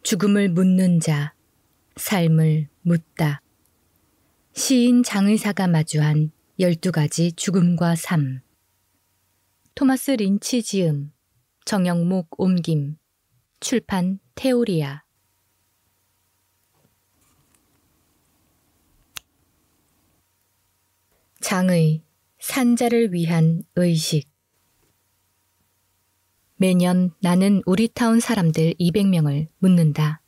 죽음을 묻는 자, 삶을 묻다. 시인 장의사가 마주한 12가지 죽음과 삶. 토마스 린치 지음, 정영목 옮김, 출판 테오리아. 장의, 산자를 위한 의식. 매년 나는 우리 타운 사람들 200명을 묻는다.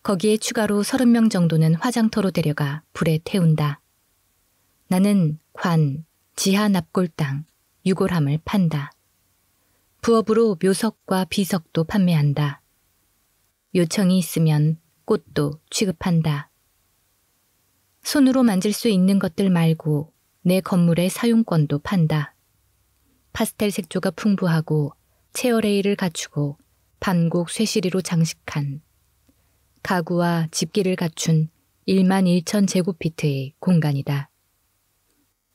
거기에 추가로 30명 정도는 화장터로 데려가 불에 태운다. 나는 관, 지하 납골 땅, 유골함을 판다. 부업으로 묘석과 비석도 판매한다. 요청이 있으면 꽃도 취급한다. 손으로 만질 수 있는 것들 말고 내 건물의 사용권도 판다. 파스텔 색조가 풍부하고 체어레일을 갖추고 반곡 쇠시리로 장식한 가구와 집기를 갖춘 11,000제곱피트의 공간이다.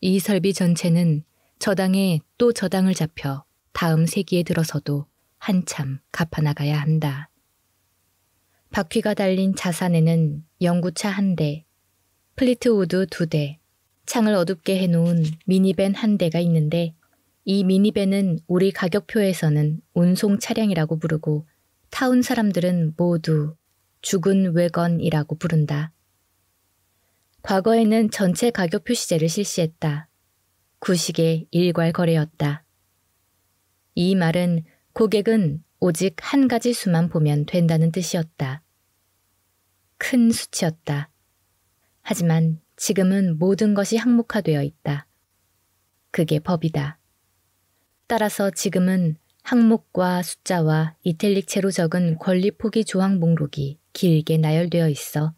이 설비 전체는 저당에 또 저당을 잡혀 다음 세기에 들어서도 한참 갚아나가야 한다. 바퀴가 달린 자산에는 연구차 1대, 플리트우드 2대, 창을 어둡게 해놓은 미니밴 1대가 있는데 이 미니밴은 우리 가격표에서는 운송 차량이라고 부르고 타운 사람들은 모두 죽은 외건이라고 부른다. 과거에는 전체 가격표 시제를 실시했다. 구식의 일괄 거래였다. 이 말은 고객은 오직 한 가지 수만 보면 된다는 뜻이었다. 큰 수치였다. 하지만 지금은 모든 것이 항목화되어 있다. 그게 법이다. 따라서 지금은 항목과 숫자와 이탈릭체로 적은 권리 포기 조항 목록이 길게 나열되어 있어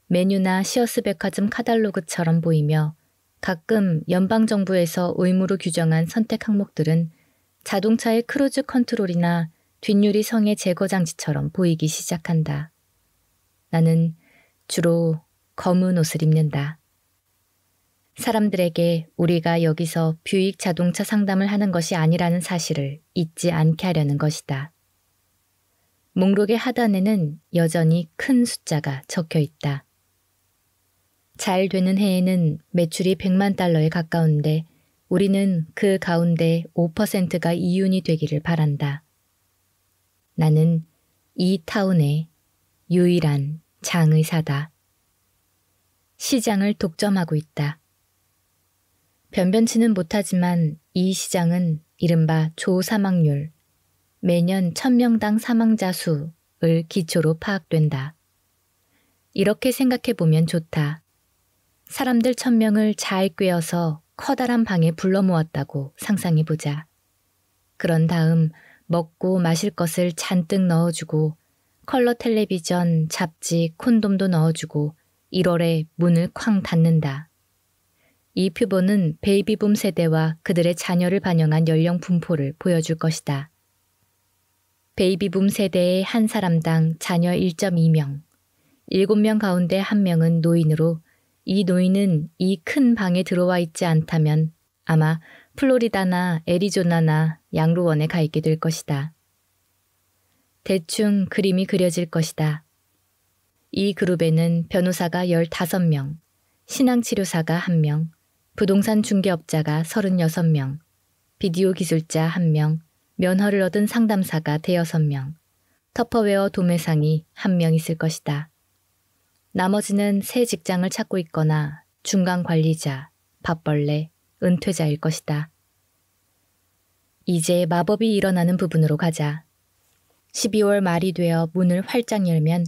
메뉴나 시어스 백화점 카탈로그처럼 보이며 가끔 연방정부에서 의무로 규정한 선택 항목들은 자동차의 크루즈 컨트롤이나 뒷유리 성의 제거 장치처럼 보이기 시작한다. 나는 주로 검은 옷을 입는다. 사람들에게 우리가 여기서 뷰익 자동차 상담을 하는 것이 아니라는 사실을 잊지 않게 하려는 것이다. 목록의 하단에는 여전히 큰 숫자가 적혀 있다. 잘 되는 해에는 매출이 100만 달러에 가까운데 우리는 그 가운데 5%가 이윤이 되기를 바란다. 나는 이 타운의 유일한 장의사다. 시장을 독점하고 있다. 변변치는 못하지만 이 시장은 이른바 조사망률, 매년 1000명당 사망자 수를 기초로 파악된다. 이렇게 생각해보면 좋다. 사람들 1000명을 잘 꿰어서 커다란 방에 불러 모았다고 상상해보자. 그런 다음 먹고 마실 것을 잔뜩 넣어주고 컬러 텔레비전, 잡지, 콘돔도 넣어주고 1월에 문을 쾅 닫는다. 이 표본은 베이비붐 세대와 그들의 자녀를 반영한 연령 분포를 보여줄 것이다. 베이비붐 세대의 한 사람당 자녀 1.2명, 7명 가운데 1명은 노인으로 이 노인은 이 큰 방에 들어와 있지 않다면 아마 플로리다나 애리조나나 양로원에 가 있게 될 것이다. 대충 그림이 그려질 것이다. 이 그룹에는 변호사가 15명, 신앙치료사가 1명, 부동산 중개업자가 36명, 비디오 기술자 1명, 면허를 얻은 상담사가 5명, 터퍼웨어 도매상이 1명 있을 것이다. 나머지는 새 직장을 찾고 있거나 중간 관리자, 밥벌레, 은퇴자일 것이다. 이제 마법이 일어나는 부분으로 가자. 12월 말이 되어 문을 활짝 열면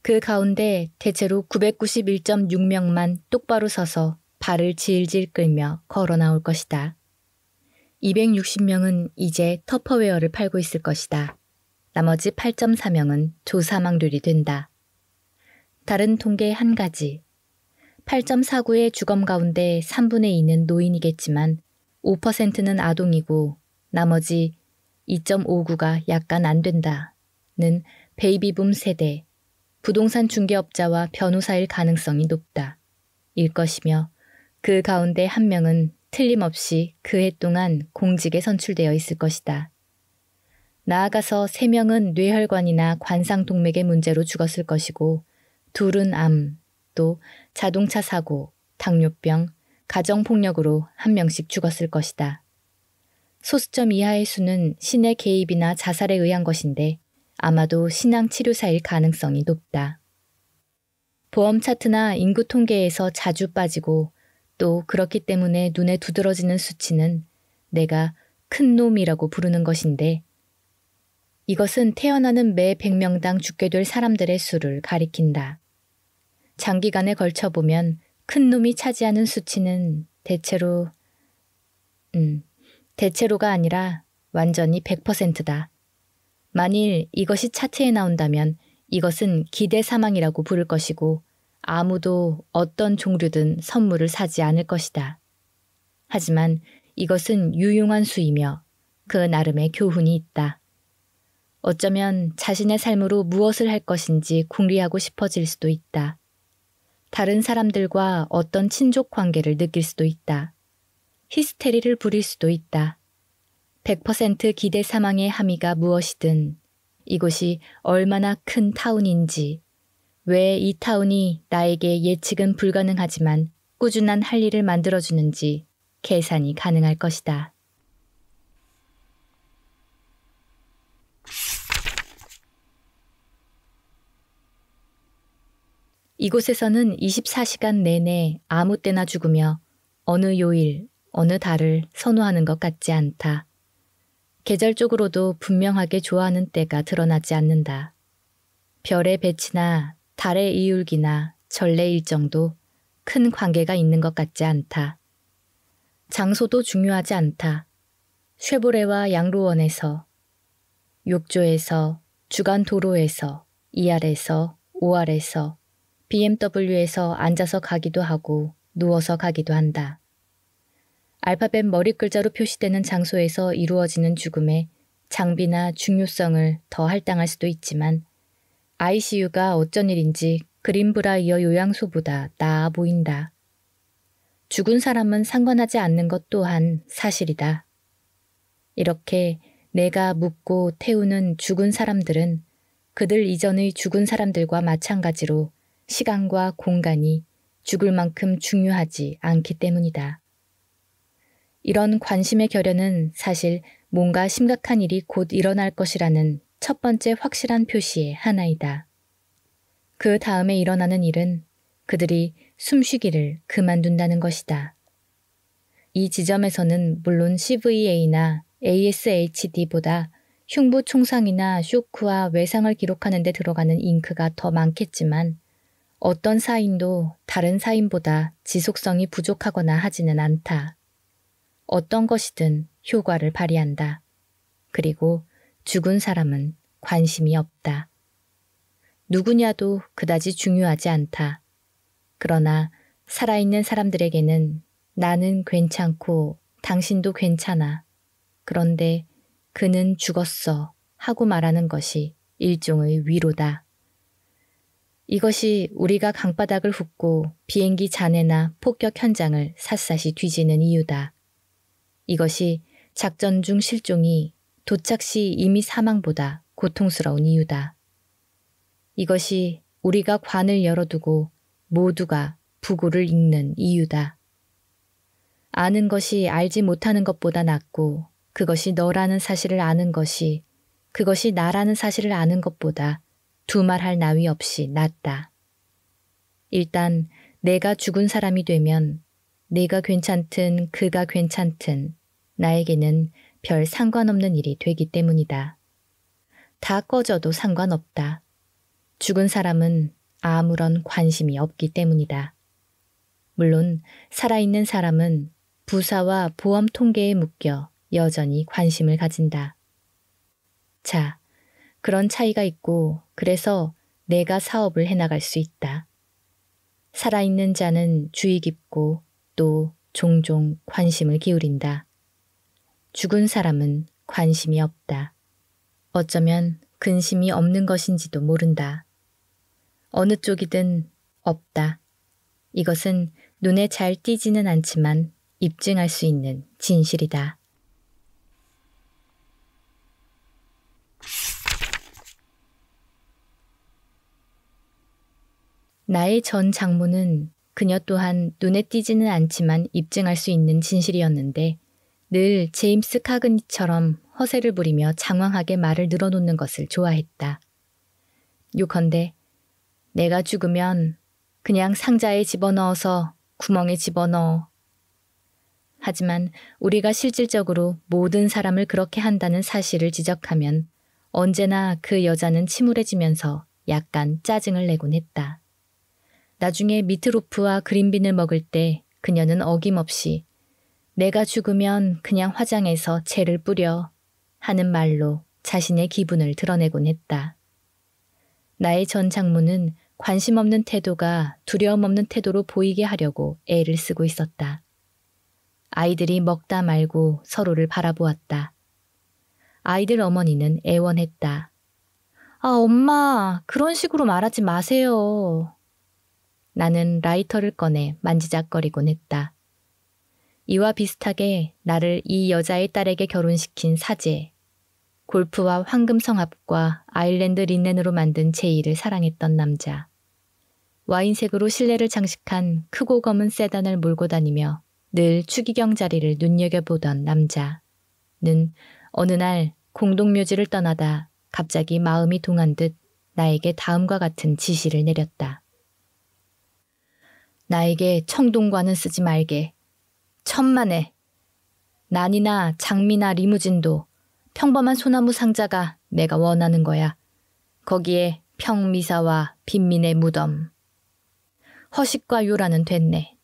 그 가운데 대체로 991.6명만 똑바로 서서 발을 질질 끌며 걸어 나올 것이다. 260명은 이제 터퍼웨어를 팔고 있을 것이다. 나머지 8.4명은 조사망률이 된다. 다른 통계 한 가지. 8.49의 주검 가운데 3분의 2는 노인이겠지만 5%는 아동이고 나머지 2.59가 약간 안 된다는 베이비붐 세대, 부동산 중개업자와 변호사일 가능성이 높다. 일 것이며 그 가운데 1명은 틀림없이 그 해 동안 공직에 선출되어 있을 것이다. 나아가서 3명은 뇌혈관이나 관상동맥의 문제로 죽었을 것이고 2은 암, 또 자동차 사고, 당뇨병, 가정폭력으로 1명씩 죽었을 것이다. 소수점 이하의 수는 신의 개입이나 자살에 의한 것인데 아마도 신앙치료사일 가능성이 높다. 보험 차트나 인구 통계에서 자주 빠지고 또 그렇기 때문에 눈에 두드러지는 수치는 내가 큰 놈이라고 부르는 것인데 이것은 태어나는 매 100명당 죽게 될 사람들의 수를 가리킨다. 장기간에 걸쳐보면 큰 놈이 차지하는 수치는 대체로가 아니라 완전히 100%다. 만일 이것이 차트에 나온다면 이것은 기대 사망이라고 부를 것이고 아무도 어떤 종류든 선물을 사지 않을 것이다. 하지만 이것은 유용한 수이며 그 나름의 교훈이 있다. 어쩌면 자신의 삶으로 무엇을 할 것인지 궁리하고 싶어질 수도 있다. 다른 사람들과 어떤 친족 관계를 느낄 수도 있다. 히스테리를 부릴 수도 있다. 100% 기대 사망의 함의가 무엇이든 이곳이 얼마나 큰 타운인지 왜 이 타운이 나에게 예측은 불가능하지만 꾸준한 할 일을 만들어주는지 계산이 가능할 것이다. 이곳에서는 24시간 내내 아무 때나 죽으며 어느 요일, 어느 달을 선호하는 것 같지 않다. 계절적으로도 분명하게 좋아하는 때가 드러나지 않는다. 별의 배치나 달의 이울기나 전래 일정도 큰 관계가 있는 것 같지 않다. 장소도 중요하지 않다. 쉐보레와 양로원에서, 욕조에서, 주간 도로에서, ER에서, OR에서, BMW에서 앉아서 가기도 하고 누워서 가기도 한다. 알파벳 머리글자로 표시되는 장소에서 이루어지는 죽음에 장비나 중요성을 더 할당할 수도 있지만 ICU가 어쩐 일인지 그린브라이어 요양소보다 나아 보인다. 죽은 사람은 상관하지 않는 것 또한 사실이다. 이렇게 내가 묻고 태우는 죽은 사람들은 그들 이전의 죽은 사람들과 마찬가지로 시간과 공간이 죽을 만큼 중요하지 않기 때문이다. 이런 관심의 결연은 사실 뭔가 심각한 일이 곧 일어날 것이라는 첫 번째 확실한 표시의 하나이다. 그 다음에 일어나는 일은 그들이 숨쉬기를 그만둔다는 것이다. 이 지점에서는 물론 CVA나 ASHD보다 흉부 총상이나 쇼크와 외상을 기록하는 데 들어가는 잉크가 더 많겠지만 어떤 사인도 다른 사인보다 지속성이 부족하거나 하지는 않다. 어떤 것이든 효과를 발휘한다. 그리고 죽은 사람은 관심이 없다. 누구냐도 그다지 중요하지 않다. 그러나 살아있는 사람들에게는 나는 괜찮고 당신도 괜찮아. 그런데 그는 죽었어 하고 말하는 것이 일종의 위로다. 이것이 우리가 강바닥을 훑고 비행기 잔해나 폭격 현장을 샅샅이 뒤지는 이유다. 이것이 작전 중 실종이 도착 시 이미 사망보다 고통스러운 이유다. 이것이 우리가 관을 열어두고 모두가 부고를 읽는 이유다. 아는 것이 알지 못하는 것보다 낫고 그것이 너라는 사실을 아는 것이 그것이 나라는 사실을 아는 것보다 두말할 나위 없이 낫다. 일단 내가 죽은 사람이 되면 내가 괜찮든 그가 괜찮든 나에게는 별 상관없는 일이 되기 때문이다. 다 꺼져도 상관없다. 죽은 사람은 아무런 관심이 없기 때문이다. 물론 살아있는 사람은 부사와 보험 통계에 묶여 여전히 관심을 가진다. 자, 그런 차이가 있고 그래서 내가 사업을 해나갈 수 있다. 살아있는 자는 주의 깊고 또 종종 관심을 기울인다. 죽은 사람은 관심이 없다. 어쩌면 근심이 없는 것인지도 모른다. 어느 쪽이든 없다. 이것은 눈에 잘 띄지는 않지만 입증할 수 있는 진실이다. 나의 전 장모는 그녀 또한 눈에 띄지는 않지만 입증할 수 있는 진실이었는데 늘 제임스 카그니처럼 허세를 부리며 장황하게 말을 늘어놓는 것을 좋아했다. 요컨대 내가 죽으면 그냥 상자에 집어넣어서 구멍에 집어넣어. 하지만 우리가 실질적으로 모든 사람을 그렇게 한다는 사실을 지적하면 언제나 그 여자는 침울해지면서 약간 짜증을 내곤 했다. 나중에 미트로프와 그린빈을 먹을 때 그녀는 어김없이 내가 죽으면 그냥 화장해서 재를 뿌려 하는 말로 자신의 기분을 드러내곤 했다. 나의 전 장모는 관심 없는 태도가 두려움 없는 태도로 보이게 하려고 애를 쓰고 있었다. 아이들이 먹다 말고 서로를 바라보았다. 아이들 어머니는 애원했다. 아, 엄마, 그런 식으로 말하지 마세요. 나는 라이터를 꺼내 만지작거리곤 했다. 이와 비슷하게 나를 이 여자의 딸에게 결혼시킨 사제, 골프와 황금성합과 아일랜드 린넨으로 만든 제이를 사랑했던 남자, 와인색으로 실내를 장식한 크고 검은 세단을 몰고 다니며 늘 추기경 자리를 눈여겨보던 남자는 어느 날 공동묘지를 떠나다 갑자기 마음이 동한 듯 나에게 다음과 같은 지시를 내렸다. 나에게 청동관은 쓰지 말게. 천만에. 난이나 장미나 리무진도 평범한 소나무 상자가 내가 원하는 거야. 거기에 평미사와 빈민의 무덤. 허식과 요란은 됐네.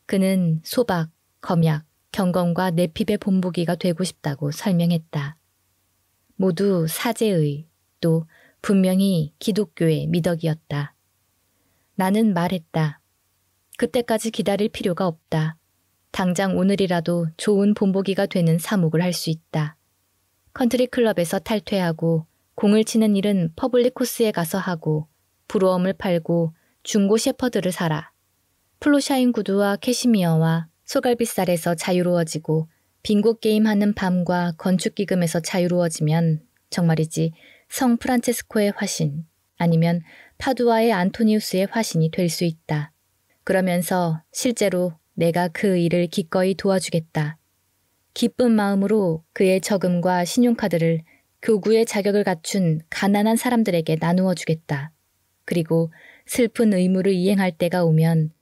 그는 소박, 검약, 경건과 내핍의 본보기가 되고 싶다고 설명했다. 모두 사제의, 또 분명히 기독교의 미덕이었다. 나는 말했다. 그때까지 기다릴 필요가 없다. 당장 오늘이라도 좋은 본보기가 되는 사목을 할 수 있다. 컨트리 클럽에서 탈퇴하고 공을 치는 일은 퍼블릭 코스에 가서 하고 브로엄을 팔고 중고 셰퍼드를 사라. 플로샤인 구두와 캐시미어와 소갈비살에서 자유로워지고 빙고 게임하는 밤과 건축기금에서 자유로워지면 정말이지 성 프란체스코의 화신 아니면 파두아의 안토니우스의 화신이 될 수 있다. 그러면서 실제로 내가 그 일을 기꺼이 도와주겠다. 기쁜 마음으로 그의 저금과 신용카드를 교구의 자격을 갖춘 가난한 사람들에게 나누어 주겠다. 그리고 슬픈 의무를 이행할 때가 오면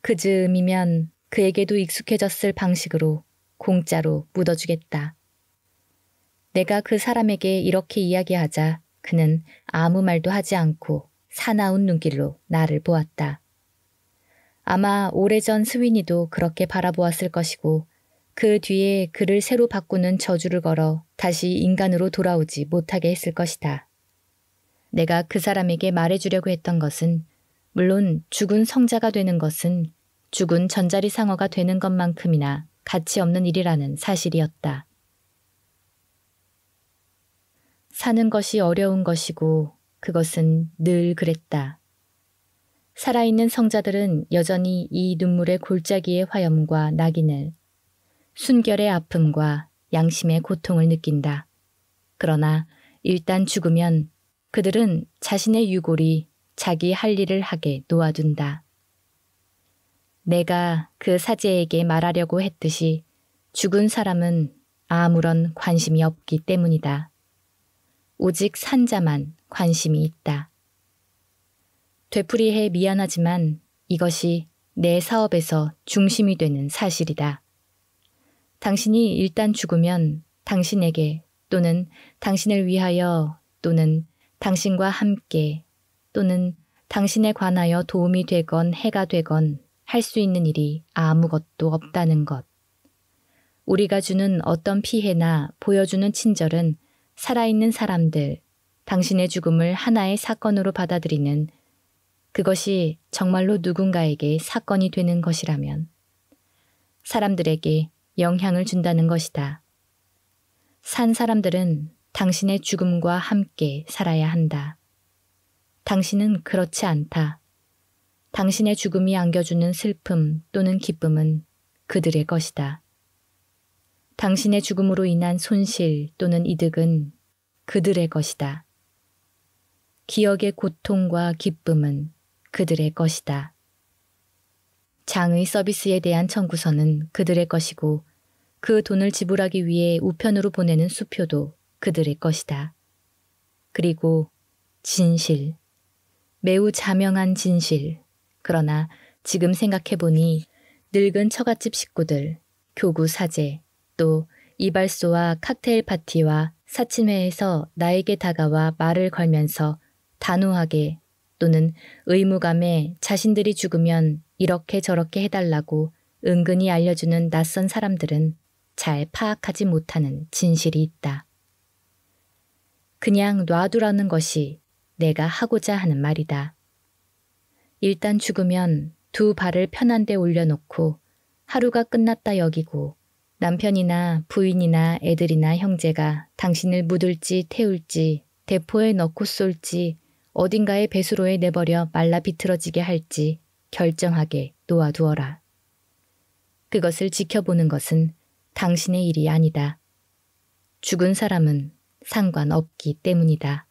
그즈음이면 그에게도 익숙해졌을 방식으로 공짜로 묻어주겠다. 내가 그 사람에게 이렇게 이야기하자 그는 아무 말도 하지 않고 사나운 눈길로 나를 보았다. 아마 오래전 스위니도 그렇게 바라보았을 것이고 그 뒤에 그를 새로 바꾸는 저주를 걸어 다시 인간으로 돌아오지 못하게 했을 것이다. 내가 그 사람에게 말해주려고 했던 것은 물론 죽은 성자가 되는 것은 죽은 전자리 상어가 되는 것만큼이나 가치 없는 일이라는 사실이었다. 사는 것이 어려운 것이고 그것은 늘 그랬다. 살아있는 성자들은 여전히 이 눈물의 골짜기의 화염과 낙인을, 순결의 아픔과 양심의 고통을 느낀다. 그러나 일단 죽으면 그들은 자신의 유골이 자기 할 일을 하게 놓아둔다. 내가 그 사제에게 말하려고 했듯이 죽은 사람은 아무런 관심이 없기 때문이다. 오직 산자만 관심이 있다. 되풀이해 미안하지만 이것이 내 사업에서 중심이 되는 사실이다. 당신이 일단 죽으면 당신에게 또는 당신을 위하여 또는 당신과 함께 또는 당신에 관하여 도움이 되건 해가 되건 할 수 있는 일이 아무것도 없다는 것. 우리가 주는 어떤 피해나 보여주는 친절은 살아있는 사람들, 당신의 죽음을 하나의 사건으로 받아들이는 그것이 정말로 누군가에게 사건이 되는 것이라면 사람들에게 영향을 준다는 것이다. 산 사람들은 당신의 죽음과 함께 살아야 한다. 당신은 그렇지 않다. 당신의 죽음이 안겨주는 슬픔 또는 기쁨은 그들의 것이다. 당신의 죽음으로 인한 손실 또는 이득은 그들의 것이다. 기억의 고통과 기쁨은 그들의 것이다. 장의 서비스에 대한 청구서는 그들의 것이고 그 돈을 지불하기 위해 우편으로 보내는 수표도 그들의 것이다. 그리고 진실, 매우 자명한 진실. 그러나 지금 생각해보니 늙은 처갓집 식구들, 교구 사제, 또 이발소와 칵테일 파티와 사칭회에서 나에게 다가와 말을 걸면서 단호하게 또는 의무감에 자신들이 죽으면 이렇게 저렇게 해달라고 은근히 알려주는 낯선 사람들은 잘 파악하지 못하는 진실이 있다. 그냥 놔두라는 것이 내가 하고자 하는 말이다. 일단 죽으면 두 발을 편한 데 올려놓고 하루가 끝났다 여기고 남편이나 부인이나 애들이나 형제가 당신을 묻을지 태울지 대포에 넣고 쏠지 어딘가의 배수로에 내버려 말라 비틀어지게 할지 결정하게 놓아두어라. 그것을 지켜보는 것은 당신의 일이 아니다. 죽은 사람은 상관없기 때문이다.